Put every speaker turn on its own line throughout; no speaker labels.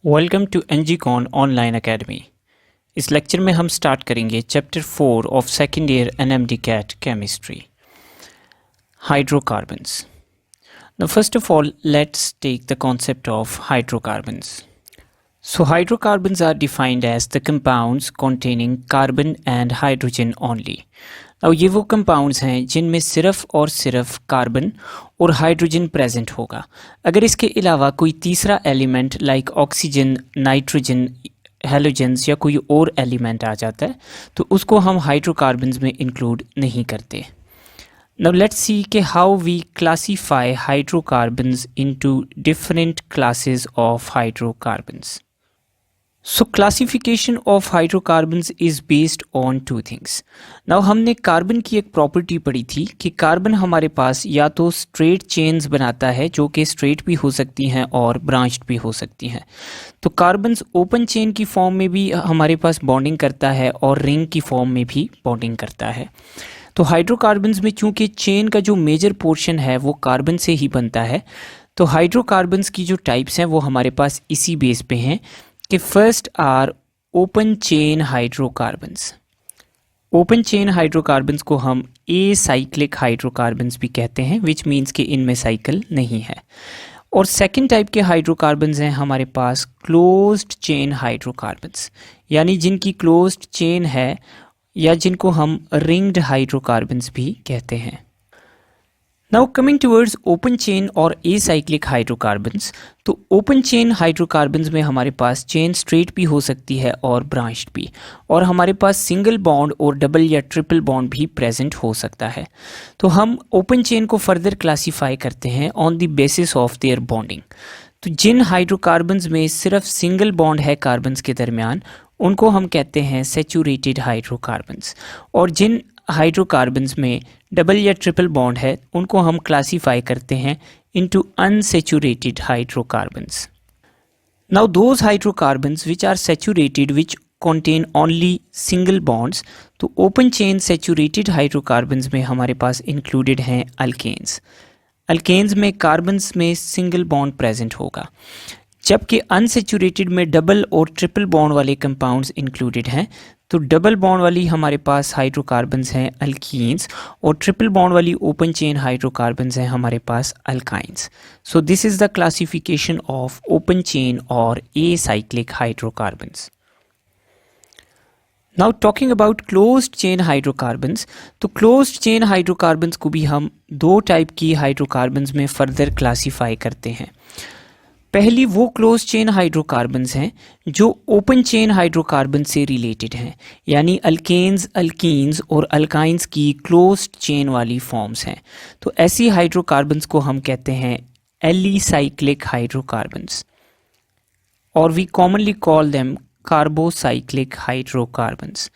Welcome to एनजीकॉन online academy. इस lecture में हम स्टार्ट करेंगे chapter 4 of second year NMD CAT chemistry, hydrocarbons. Now first of all let's take the concept of hydrocarbons. So hydrocarbons are defined as the compounds containing carbon and hydrogen only. अब ये वो compounds हैं जिनमें सिर्फ और सिर्फ carbon और hydrogen present होगा। अगर इसके अलावा कोई तीसरा element like oxygen, nitrogen, halogens या कोई और एलिमेंट आ जाता है तो उसको हम हाइड्रोकार्बन्स में इंक्लूड नहीं करते। Now let's see कि how we classify hydrocarbons into different classes of hydrocarbons. So classification of hydrocarbons is based on two things. Now हमने कार्बन की एक प्रॉपर्टी पढ़ी थी कि कार्बन हमारे पास या तो स्ट्रेट चेन्स बनाता है जो कि स्ट्रेट भी हो सकती हैं और ब्रांच्ड भी हो सकती हैं। तो कार्बन्स ओपन चेन की फॉर्म में भी हमारे पास बॉन्डिंग करता है और रिंग की फॉर्म में भी बॉन्डिंग करता है। तो हाइड्रोकार्बन्स में चूंकि चेन का जो मेजर पोर्शन है वो कार्बन से ही बनता है, तो हाइड्रोकार्बन्स की जो टाइप्स हैं वो हमारे पास इसी बेस पे हैं कि first are open chain hydrocarbons. Open chain hydrocarbons को हम ए साइक्लिक हाइड्रोकार्बन्स भी कहते हैं, विच मीन्स कि इनमें साइकिल नहीं है। और सेकंड टाइप के हाइड्रोकार्बन्स हैं हमारे पास क्लोज्ड चेन हाइड्रोकार्बन्स, यानी जिनकी क्लोज्ड चेन है या जिनको हम रिंग्ड हाइड्रोकार्बन्स भी कहते हैं। Now coming towards open chain और एसाइक्लिक हाइड्रोकार्बन्स, तो ओपन चेन हाइड्रोकार्बन्स में हमारे पास चेन स्ट्रेट भी हो सकती है और ब्रांच्ड भी, और हमारे पास सिंगल बॉन्ड और डबल या ट्रिपल बॉन्ड भी प्रेजेंट हो सकता है। तो हम ओपन चेन को फर्दर क्लासीफाई करते हैं on the basis of their bonding. तो जिन हाइड्रोकार्बन्स में सिर्फ सिंगल बॉन्ड है कार्बन्स के दरमियान उनको हम कहते हैं सैचुरेटेड हाइड्रोकार्बन्स, और जिन हाइड्रोकार्बन्स में डबल या ट्रिपल बॉन्ड है उनको हम क्लासीफाई करते हैं into unsaturated hydrocarbons. Now those hydrocarbons which are saturated which contain only single bonds, तो ओपन चेन सैचुरेटेड हाइड्रोकार्बन्स में हमारे पास इंक्लूडेड हैं अल्केन्स। अल्केन्स में कार्बन्स में सिंगल बॉन्ड प्रेजेंट होगा, जबकि अनसैचुरेटेड में डबल और ट्रिपल बॉन्ड वाले कंपाउंड्स इंक्लूडेड हैं। तो डबल बॉन्ड वाली हमारे पास हाइड्रोकार्बन्स हैं अल्कीन्स, और ट्रिपल बॉन्ड वाली ओपन चेन हाइड्रोकार्बन्स हैं हमारे पास alkynes. So this is the classification of open chain और acyclic hydrocarbons. Now talking about closed chain hydrocarbons, तो क्लोज्ड चेन हाइड्रोकार्बन्स को भी हम दो टाइप की हाइड्रोकार्बन्स में फर्दर क्लासीफाई करते हैं। पहली वो क्लोज चेन हाइड्रोकार्बन्स हैं जो ओपन चेन हाइड्रोकार्बन से रिलेटेड हैं, यानी अल्केन्स, अल्कीन्स और अल्काइंस की क्लोज्ड चेन वाली फॉर्म्स हैं। तो ऐसी हाइड्रोकार्बन्स को हम कहते हैं एलिसाइक्लिक हाइड्रोकार्बन्स, और we commonly call them carbocyclic hydrocarbons.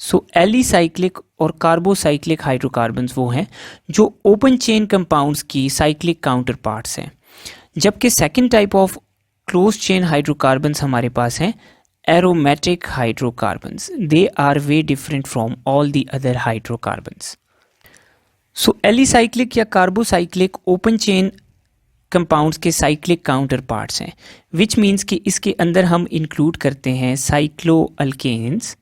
So alicyclic और कार्बोसाइक्लिक हाइड्रोकार्बन्स वो हैं जो ओपन चेन कंपाउंड्स की साइक्लिक काउंटर पार्ट्स हैं, जबकि second type of close chain hydrocarbons हमारे पास हैं aromatic hydrocarbons. They are way different from all the other hydrocarbons. So alicyclic या कार्बोसाइक्लिक ओपन चेन कंपाउंड्स के साइक्लिक काउंटर पार्ट्स हैं, which means कि इसके अंदर हम इंक्लूड करते हैं cycloalkanes,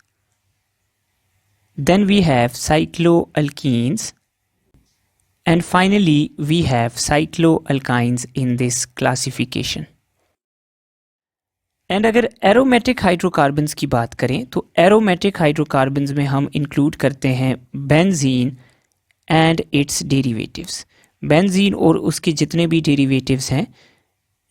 then we have cycloalkenes, and finally we have cycloalkynes in this classification. And अगर एरोमेटिक हाइड्रोकार्बन्स की बात करें तो एरोमेटिक हाइड्रोकार्बन्स में हम इंक्लूड करते हैं benzene and its derivatives. Benzene और उसके जितने भी डेरिवेटिव्स हैं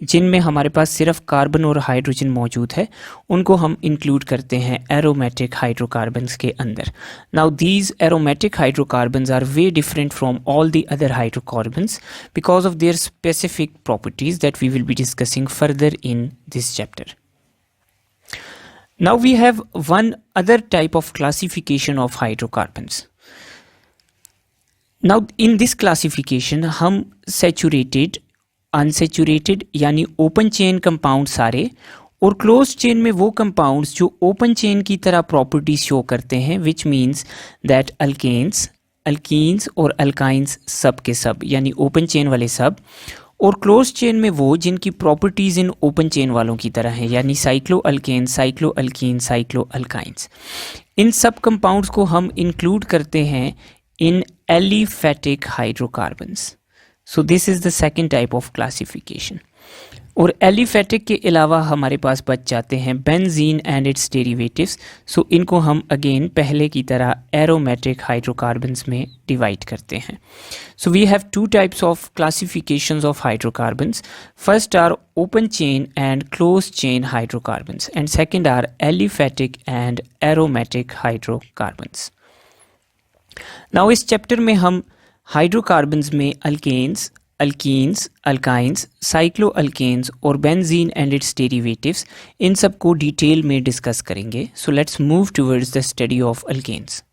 जिनमें हमारे पास सिर्फ कार्बन और हाइड्रोजन मौजूद है उनको हम इंक्लूड करते हैं एरोमेटिक हाइड्रोकार्बन्स के अंदर। Now these aromatic hydrocarbons are way different from all the other hydrocarbons because of their specific properties that we will be discussing further in this chapter. Now we have one other type of classification of hydrocarbons. Now in this classification हम saturated, unsaturated यानी open chain compound सारे, और close chain में वो compounds जो open chain की तरह properties show करते हैं, which means that alkanes, alkenes और अल्काइंस सब के सब यानी ओपन चेन वाले सब, और क्लोज चेन में वो जिनकी प्रॉपर्टीज़ इन ओपन चेन वालों की तरह हैं, यानी साइक्लोअल्केन, साइक्लोअल्कीन, साइक्लोअल्काइंस। इन सब कंपाउंड्स को हम इंक्लूड करते हैं इन aliphatic hydrocarbons. So this is the second type of classification. और एलिफेटिक के अलावा हमारे पास बच जाते हैं बेंजीन एंड इट्स डेरिवेटिव्स। सो इनको हम अगेन पहले की तरह एरोमेटिक हाइड्रोकार्बन्स में डिवाइड करते हैं। So we have two types of classifications of hydrocarbons. First are open chain and close chain hydrocarbons and second are aliphatic and aromatic hydrocarbons. Now इस chapter में हम हाइड्रोकार्बन्स में अल्केन्स, अल्कीन्स, अल्काइंस, साइक्लोअल्केन्स और benzene and its derivatives इन सब को detail में discuss करेंगे. So let's move towards the study of alkanes.